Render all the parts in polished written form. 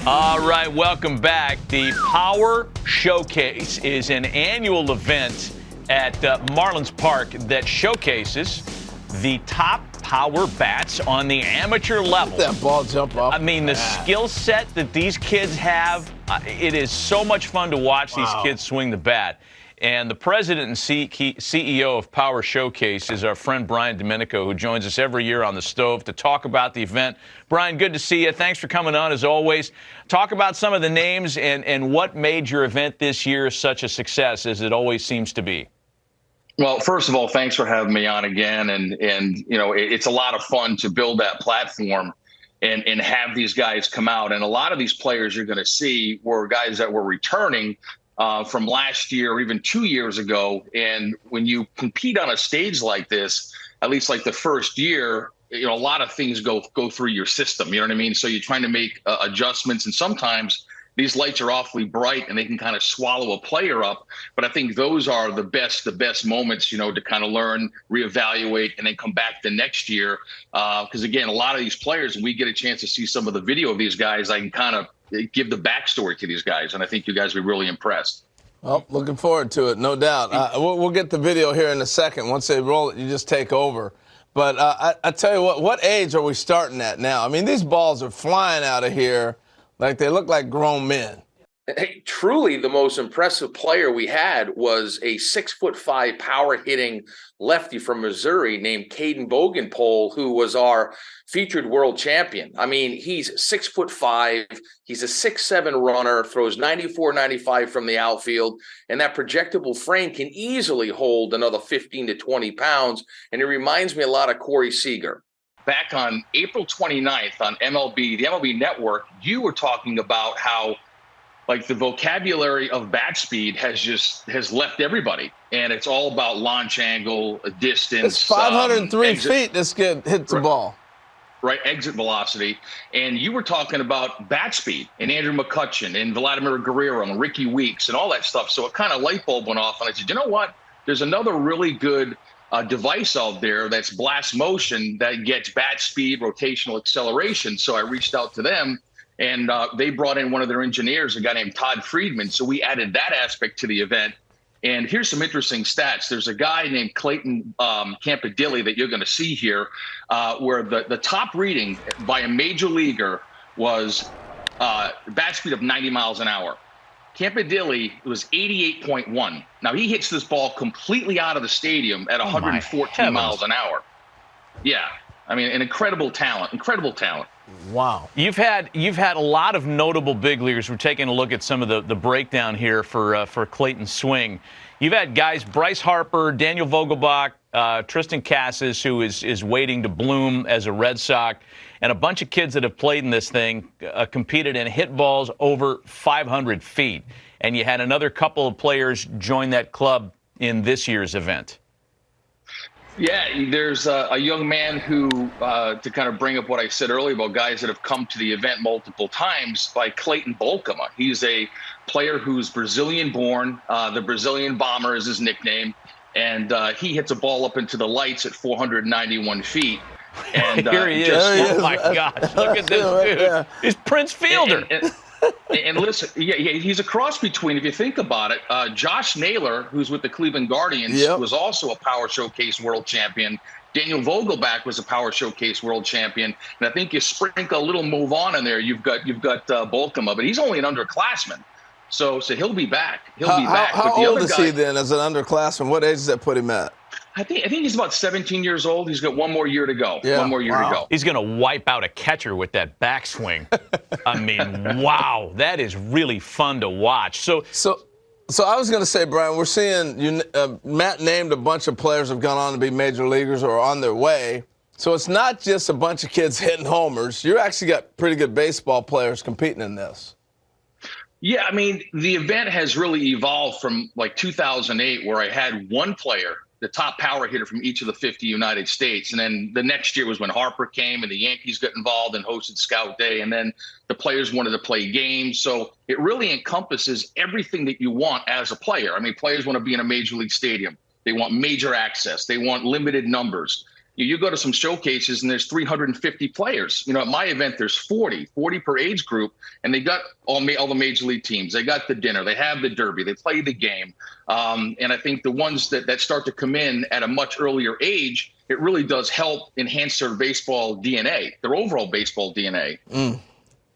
All right, welcome back. The Power Showcase is an annual event at Marlins Park that showcases the top power bats on the amateur level. That ball jump off. I mean, the skill set that these kids have, it is so much fun to watch these kids swing the bat. And the president and CEO of Power Showcase is our friend Brian Domenico, who joins us every year on the stove to talk about the event. Brian, good to see you. Thanks for coming on, as always. Talk about some of the names and what made your event this year such a success, as it always seems to be. Well, first of all, thanks for having me on again. And you know, it's a lot of fun to build that platform and have these guys come out. And a lot of these players you're going to see were guys that were returning from last year or even 2 years ago. And when you compete on a stage like this, at least like the first year, you know, a lot of things go through your system. You know what I mean? So you're trying to make adjustments, and sometimes these lights are awfully bright and they can kind of swallow a player up. But I think those are the best moments, you know, to kind of learn, reevaluate, and then come back the next year. Because again, a lot of these players, when we get a chance to see some of the video of these guys, I can kind of give the backstory to these guys, and I think you guys will be really impressed. Well, looking forward to it, no doubt. We'll get the video here in a second. Once they roll it, you just take over. But I tell you what age are we starting at now? I mean, these balls are flying out of here like they look like grown men. Hey, truly the most impressive player we had was a 6'5" power hitting lefty from Missouri named Caden Bogenpole, who was our featured world champion. I mean, he's 6'5", he's a 6'7" runner, throws 94, 95 from the outfield, and that projectable frame can easily hold another 15 to 20 pounds. And it reminds me a lot of Corey Seager. Back on April 29th on the MLB Network, you were talking about how like the vocabulary of bat speed has left everybody, and it's all about launch angle, distance. It's 503 feet this kid hits the ball. Right, exit velocity. And you were talking about bat speed and Andrew McCutchen and Vladimir Guerrero and Ricky Weeks and all that stuff. So it kind of light bulb went off, and I said, you know what? There's another really good device out there that's blast motion that gets bat speed, rotational acceleration. So I reached out to them. And they brought in one of their engineers, a guy named Todd Friedman. So we added that aspect to the event. And here's some interesting stats. There's a guy named Clayton Campadilli that you're going to see here, where the top reading by a major leaguer was bat speed of 90 miles an hour. Campadilli was 88.1. Now, he hits this ball completely out of the stadium at 114 miles an hour. Yeah. I mean, an incredible talent, Wow. You've had a lot of notable big leaguers. We're taking a look at some of the breakdown here for Clayton's swing. You've had guys, Bryce Harper, Daniel Vogelbach, Tristan Casas, who is waiting to bloom as a Red Sox, and a bunch of kids that have played in this thing, competed and hit balls over 500 feet. And you had another couple of players join that club in this year's event. Yeah, there's a young man who, to kind of bring up what I said earlier about guys that have come to the event multiple times, by Clayton Bolkema. He's a player who's Brazilian-born. The Brazilian Bomber is his nickname. And he hits a ball up into the lights at 491 feet. And here he is. Oh, my gosh. Look at this dude. He's Prince Fielder. And listen, he's a cross between, if you think about it, Josh Naylor, who's with the Cleveland Guardians, was also a Power Showcase world champion. Daniel Vogelbach was a Power Showcase world champion. And I think you sprinkle a little move on in there, you've got Bolkema, but he's only an underclassman. So he'll be back. He'll be back. How old is he then as an underclassman? What age does that put him at? I think he's about 17 years old. He's got one more year to go. Yeah. One more year to go. He's going to wipe out a catcher with that backswing. I mean, wow, that is really fun to watch. So I was going to say, Brian, we're seeing Matt named a bunch of players have gone on to be major leaguers or are on their way. So it's not just a bunch of kids hitting homers. You actually got pretty good baseball players competing in this. Yeah, I mean, the event has really evolved from like 2008, where I had one player, the top power hitter from each of the 50 United States. And then the next year was when Harper came and the Yankees got involved and hosted Scout Day. And then the players wanted to play games. So it really encompasses everything that you want as a player. I mean, players want to be in a major league stadium. They want major access. They want limited numbers. You go to some showcases and there's 350 players. At my event, there's 40 per age group, and they got all the major league teams. They got the dinner, they have the derby, they play the game. And I think the ones that start to come in at a much earlier age, it really does help enhance their baseball DNA, their overall baseball DNA.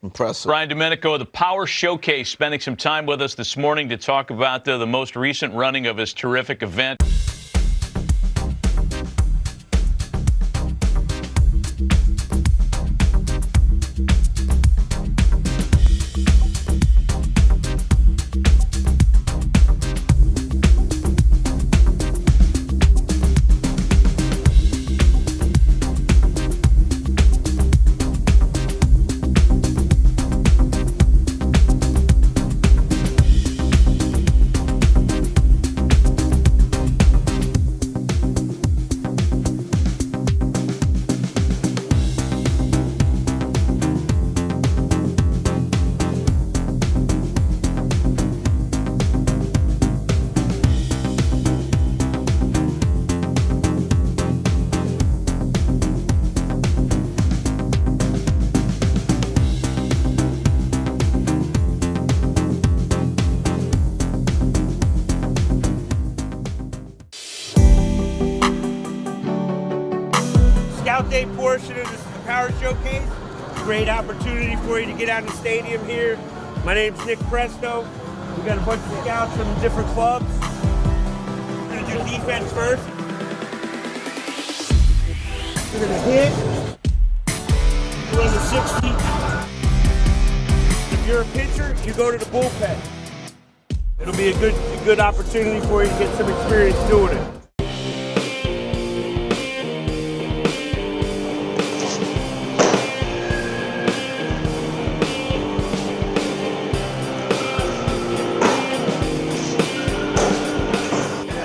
Impressive. Brian Domenico of the Power Showcase spending some time with us this morning to talk about the most recent running of his terrific event. Scout Day portion of this Power Showcase. Great opportunity for you to get out in the stadium here. My name's Nick Presto. We got a bunch of scouts from different clubs. We're gonna do defense first. We're gonna hit. Run the 60. If you're a pitcher, you go to the bullpen. It'll be a good opportunity for you to get some experience doing it.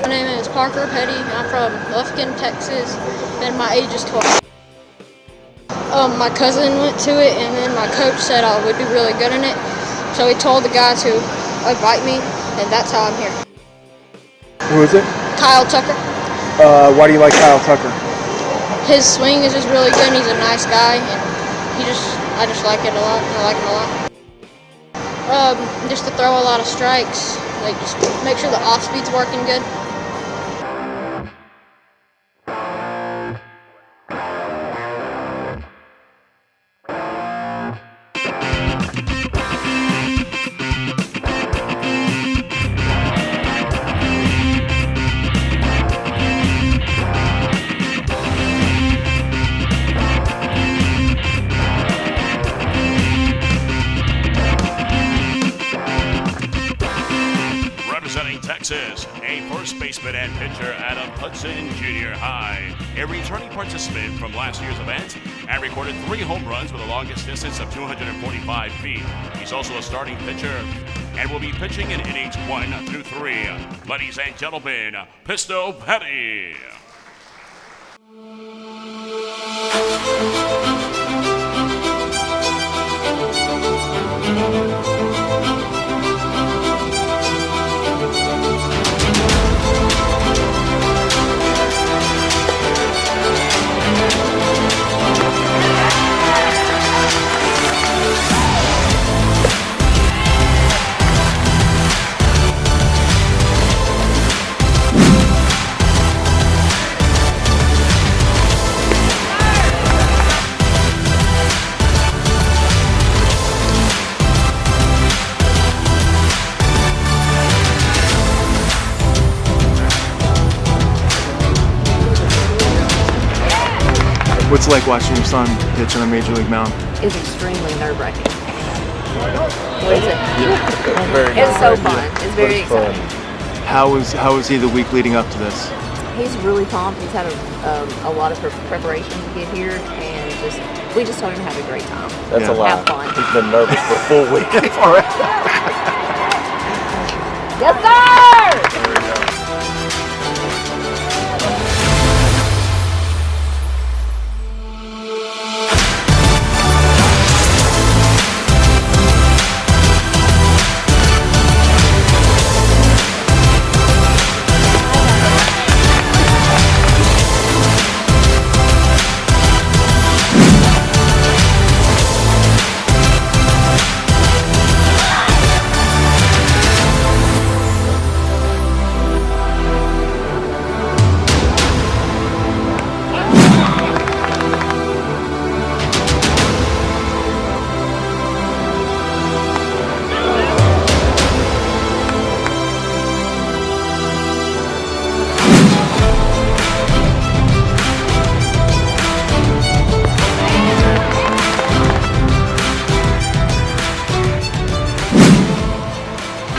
My name is Parker Petty. I'm from Lufkin, Texas, and my age is 12. My cousin went to it, and then my coach said I would be really good in it. So he told the guys to invite me, and that's how I'm here. Who is it? Kyle Tucker. Why do you like Kyle Tucker? His swing is just really good, and he's a nice guy, and I just like it a lot. I like him a lot. Just to throw a lot of strikes, like just make sure the off speed's working good. Representing Texas, a first baseman and pitcher out of Hudson Junior High, a returning participant from last year's event, and recorded 3 home runs with a longest distance of 245 feet. He's also a starting pitcher and will be pitching in innings 1 through 3. Ladies and gentlemen, Pystol Petty. What's it like watching your son pitch on a major league mound? Is extremely nerve-wracking. What is it? Very It's so fun. It's very exciting. How was he the week leading up to this? He's really pumped. He's had a lot of preparation to get here, and we just told him to have a great time. That's a lot. Have fun. He's been nervous for a full week. Yes, sir!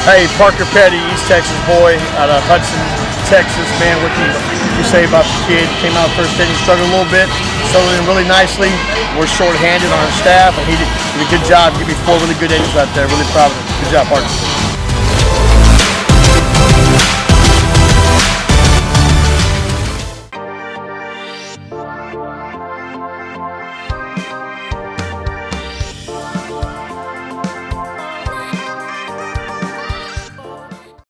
Hey, Parker Petty, East Texas boy out of Hudson, Texas. Man, what can you say about the kid? Came out first inning, struggled a little bit, settled in really nicely. We're short-handed on our staff, and he did a good job. Give me 4 really good innings right there. Really proud of him. Good job, Parker.